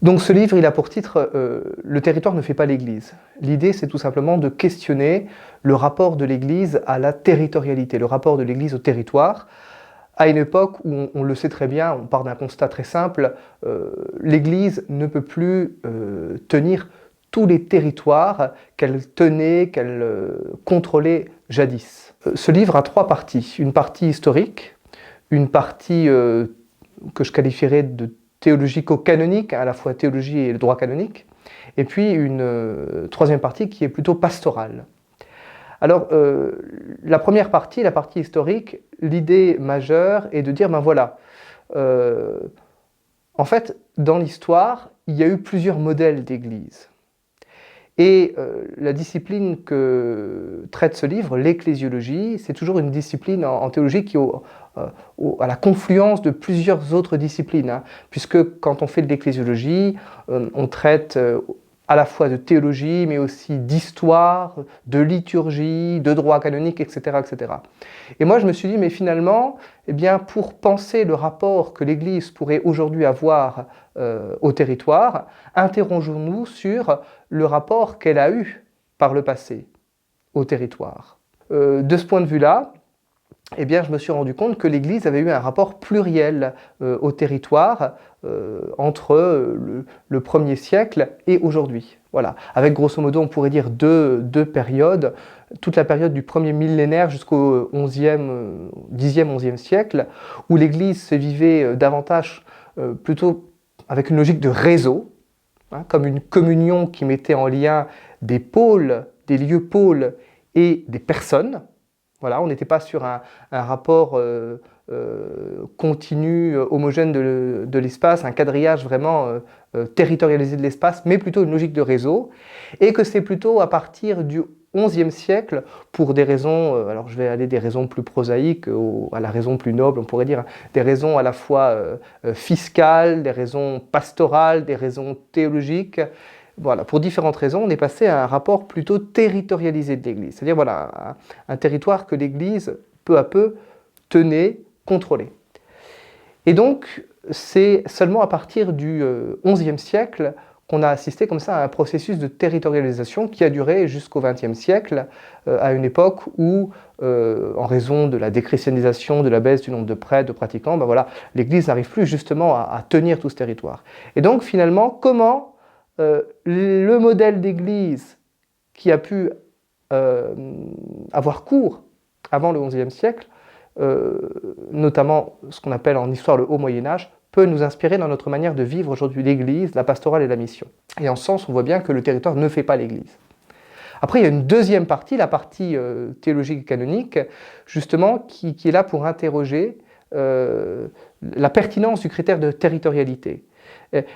Donc ce livre, il a pour titre « Le territoire ne fait pas l'Église ». L'idée, c'est tout simplement de questionner le rapport de l'Église à la territorialité, le rapport de l'Église au territoire, à une époque où, on le sait très bien, on part d'un constat très simple, l'Église ne peut plus tenir tous les territoires qu'elle tenait, qu'elle contrôlait jadis. Ce livre a trois parties. Une partie historique, une partie que je qualifierais de théologico-canonique, à la fois théologie et le droit canonique, et puis une troisième partie qui est plutôt pastorale. Alors, la première partie, la partie historique, l'idée majeure est de dire, ben voilà, en fait, dans l'histoire, il y a eu plusieurs modèles d'église. Et la discipline que traite ce livre, l'ecclésiologie, c'est toujours une discipline en théologie qui est à la confluence de plusieurs autres disciplines, hein, puisque quand on fait de l'ecclésiologie, on traite à la fois de théologie, mais aussi d'histoire, de liturgie, de droit canonique, etc., etc. Et moi, je me suis dit, mais finalement, eh bien, pour penser le rapport que l'Église pourrait aujourd'hui avoir au territoire, interrogeons-nous sur le rapport qu'elle a eu par le passé au territoire. De ce point de vue-là, eh bien, je me suis rendu compte que l'Église avait eu un rapport pluriel au territoire entre le 1er siècle et aujourd'hui. Voilà. Avec grosso modo, on pourrait dire deux périodes. Toute la période du premier millénaire jusqu'au 10e, 11e siècle, où l'Église se vivait davantage plutôt avec une logique de réseau, hein, comme une communion qui mettait en lien des pôles, des lieux pôles et des personnes. Voilà, on n'était pas sur un rapport continu, homogène de l'espace, un quadrillage vraiment territorialisé de l'espace, mais plutôt une logique de réseau, et que c'est plutôt à partir du XIe siècle, pour des raisons, alors je vais aller des raisons plus prosaïques à la raison plus noble, on pourrait dire, des raisons à la fois fiscales, des raisons pastorales, des raisons théologiques. Voilà, pour différentes raisons, on est passé à un rapport plutôt territorialisé de l'Église. C'est-à-dire voilà, un territoire que l'Église, peu à peu, tenait, contrôlait. Et donc, c'est seulement à partir du XIe siècle qu'on a assisté comme ça à un processus de territorialisation qui a duré jusqu'au XXe siècle, à une époque où, en raison de la déchristianisation, de la baisse du nombre de prêtres, de pratiquants, ben voilà, l'Église n'arrive plus justement à tenir tout ce territoire. Et donc, finalement, comment le modèle d'église qui a pu avoir cours avant le XIe siècle, notamment ce qu'on appelle en histoire le Haut Moyen-Âge, peut nous inspirer dans notre manière de vivre aujourd'hui l'église, la pastorale et la mission. Et en ce sens, on voit bien que le territoire ne fait pas l'église. Après, il y a une deuxième partie, la partie théologique et canonique, justement, qui est là pour interroger la pertinence du critère de territorialité.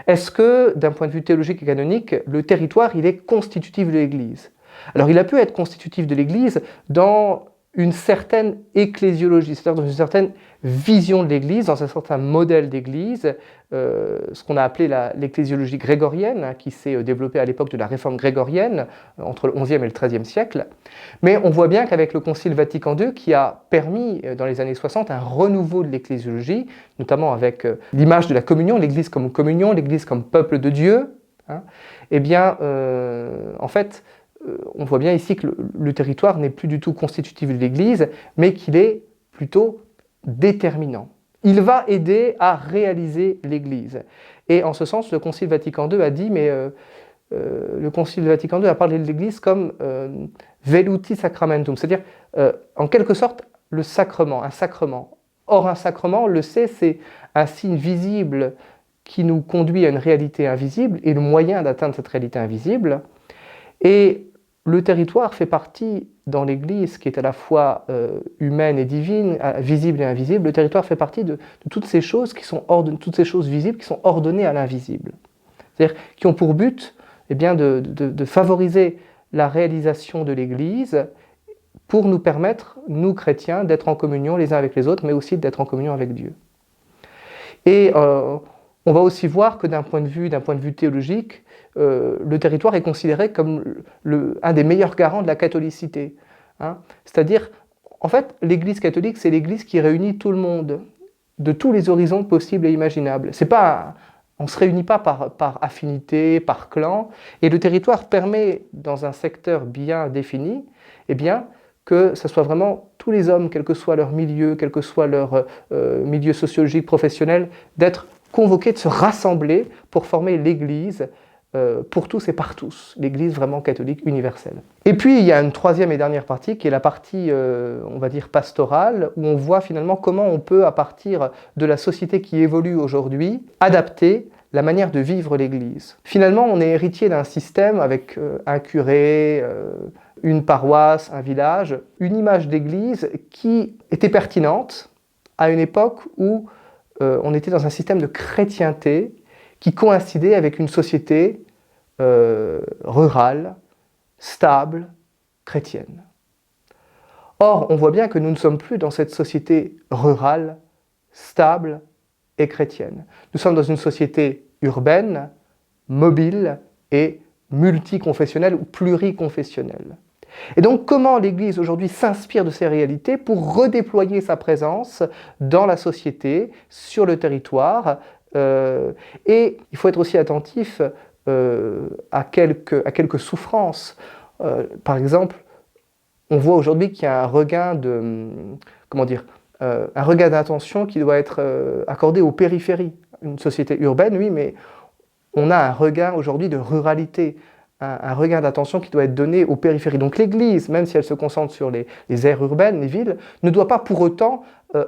Est-ce que, d'un point de vue théologique et canonique, le territoire, il est constitutif de l'Église? Alors, il a pu être constitutif de l'Église dans une certaine ecclésiologie, c'est-à-dire dans une certaine vision de l'Église, dans un certain modèle d'Église, ce qu'on a appelé l'ecclésiologie grégorienne, hein, qui s'est développée à l'époque de la réforme grégorienne, entre le XIe et le XIIIe siècle. Mais on voit bien qu'avec le Concile Vatican II, qui a permis, dans les années 60, un renouveau de l'ecclésiologie, notamment avec l'image de la communion, l'Église comme communion, l'Église comme peuple de Dieu, hein, eh bien, en fait, on voit bien ici que le territoire n'est plus du tout constitutif de l'Église, mais qu'il est plutôt déterminant. Il va aider à réaliser l'Église. Et en ce sens, le Concile Vatican II a dit, mais le Concile Vatican II a parlé de l'Église comme veluti sacramentum, c'est-à-dire en quelque sorte le sacrement, un sacrement. Or, un sacrement, on le sait, c'est un signe visible qui nous conduit à une réalité invisible et le moyen d'atteindre cette réalité invisible. Et le territoire fait partie, dans l'Église, qui est à la fois humaine et divine, visible et invisible, le territoire fait partie de toutes ces choses qui sont toutes ces choses visibles qui sont ordonnées à l'invisible. C'est-à-dire qui ont pour but eh bien, de favoriser la réalisation de l'Église pour nous permettre, nous chrétiens, d'être en communion les uns avec les autres, mais aussi d'être en communion avec Dieu. Et on va aussi voir que d'un point de vue théologique, le territoire est considéré comme un des meilleurs garants de la catholicité. Hein. C'est-à-dire, en fait, l'Église catholique, c'est l'Église qui réunit tout le monde, de tous les horizons possibles et imaginables. C'est pas, On ne se réunit pas par affinité, par clan, et le territoire permet, dans un secteur bien défini, eh bien, que ce soit vraiment tous les hommes, quel que soit leur milieu, quel que soit leur milieu sociologique, professionnel, d'être convoqués, de se rassembler pour former l'Église pour tous et par tous, l'Église vraiment catholique universelle. Et puis il y a une troisième et dernière partie qui est la partie, on va dire, pastorale, où on voit finalement comment on peut, à partir de la société qui évolue aujourd'hui, adapter la manière de vivre l'Église. Finalement, on est héritier d'un système avec un curé, une paroisse, un village, une image d'Église qui était pertinente à une époque où on était dans un système de chrétienté qui coïncidait avec une société rurale, stable, chrétienne. Or, on voit bien que nous ne sommes plus dans cette société rurale, stable et chrétienne. Nous sommes dans une société urbaine, mobile et multiconfessionnelle ou pluriconfessionnelle. Et donc, comment l'Église aujourd'hui s'inspire de ces réalités pour redéployer sa présence dans la société, sur le territoire, et il faut être aussi attentif à quelques souffrances. Par exemple, on voit aujourd'hui qu'il y a un regain un regain d'attention qui doit être accordé aux périphéries. Une société urbaine, oui, mais on a un regain aujourd'hui de ruralité, un regain d'attention qui doit être donné aux périphéries. Donc l'Église, même si elle se concentre sur les aires urbaines, les villes, ne doit pas pour autant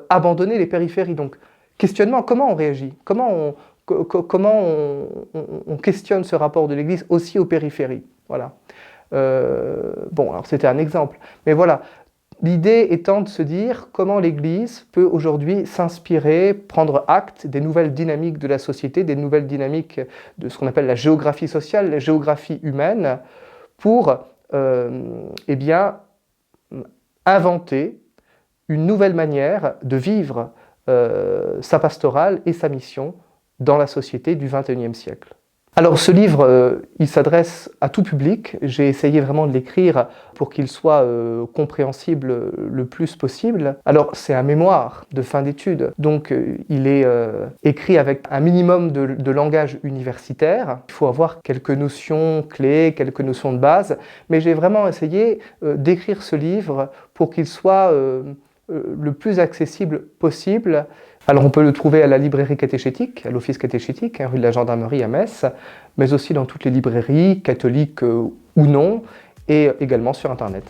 abandonner les périphéries. Donc, questionnement, comment on réagit? Comment on questionne ce rapport de l'Église aussi aux périphéries? Voilà. Bon, alors c'était un exemple, mais voilà. L'idée étant de se dire comment l'Église peut aujourd'hui s'inspirer, prendre acte des nouvelles dynamiques de la société, des nouvelles dynamiques de ce qu'on appelle la géographie sociale, la géographie humaine, pour eh bien, inventer une nouvelle manière de vivre sa pastorale et sa mission dans la société du XXIe siècle. Alors ce livre, il s'adresse à tout public. J'ai essayé vraiment de l'écrire pour qu'il soit compréhensible le plus possible. Alors c'est un mémoire de fin d'études, donc il est écrit avec un minimum de langage universitaire. Il faut avoir quelques notions clés, quelques notions de base, mais j'ai vraiment essayé d'écrire ce livre pour qu'il soit le plus accessible possible. Alors on peut le trouver à la librairie catéchétique, à l'office catéchétique, rue de la Gendarmerie à Metz, mais aussi dans toutes les librairies, catholiques ou non, et également sur Internet.